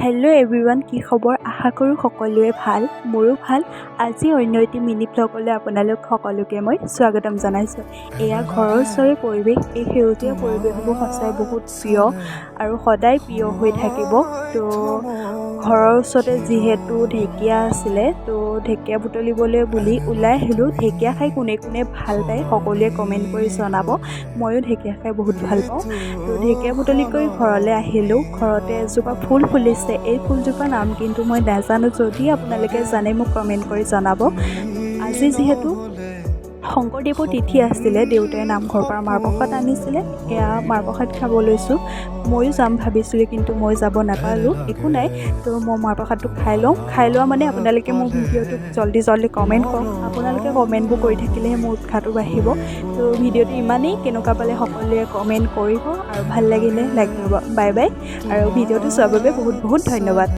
Hello' everyone, কি খবৰ? আশা কৰোঁ সকলোৱে ভাল, মোৰো ভাল। আজি অন্য এটি মিনি ব্লগলৈ আপোনালোক সকলোকে মই স্বাগতম জনাইছোঁ। এয়া ঘৰৰ ওচৰৰ পৰিৱেশ। এই সেউজীয়া পৰিৱেশবোৰ সঁচাই বহুত প্ৰিয় আৰু সদায় প্ৰিয় হৈ থাকিব। তো ঘৰৰ ওচৰতে যিহেতু ঢেকীয়া আছিলে, তো ঢেকীয়া বুটলিবলৈ বুলি ওলাই আহিলোঁ। ঢেকীয়া খাই কোনে কোনে ভাল পায় সকলোৱে কমেণ্ট কৰি জনাব। ময়ো ঢেকীয়া খাই বহুত ভাল পাওঁ। তো ঢেকীয়া বুটলি কৰি ঘৰলৈ আহিলোঁ। ঘৰতে এজোপা ফুল ফুলিছে। এই ফুলজোপাৰ নাম কিন্তু মই নাজানো, যদি আপোনালোকে জানে মোক কমেণ্ট কৰি জনাব। আজি যিহেতু শংকৰদেৱৰ তিথি আছিলে, দেউতাই নামঘৰৰ পৰা মাহ প্ৰসাদ আনিছিলে। এয়া মাহ প্ৰসাদ খাব লৈছোঁ। ময়ো যাম ভাবিছিলোঁ, কিন্তু মই যাব নাপালোঁ। একো নাই, তো মই মাহ প্ৰসাদটো খাই লওঁ। খাই লোৱা মানে আপোনালোকে মোৰ ভিডিঅ'টোক জল্দি কমেণ্ট কৰক। আপোনালোকে কমেণ্টবোৰ কৰি থাকিলেহে মোৰ উৎসাহটো বাঢ়িব। তো ভিডিঅ'টো ইমানেই, কেনেকুৱা পালে সকলোৱে কমেণ্ট কৰিব আৰু ভাল লাগিলে লাইক কৰিব। Bye bye. আৰু ভিডিঅ'টো চোৱাৰ বাবে বহুত বহুত ধন্যবাদ।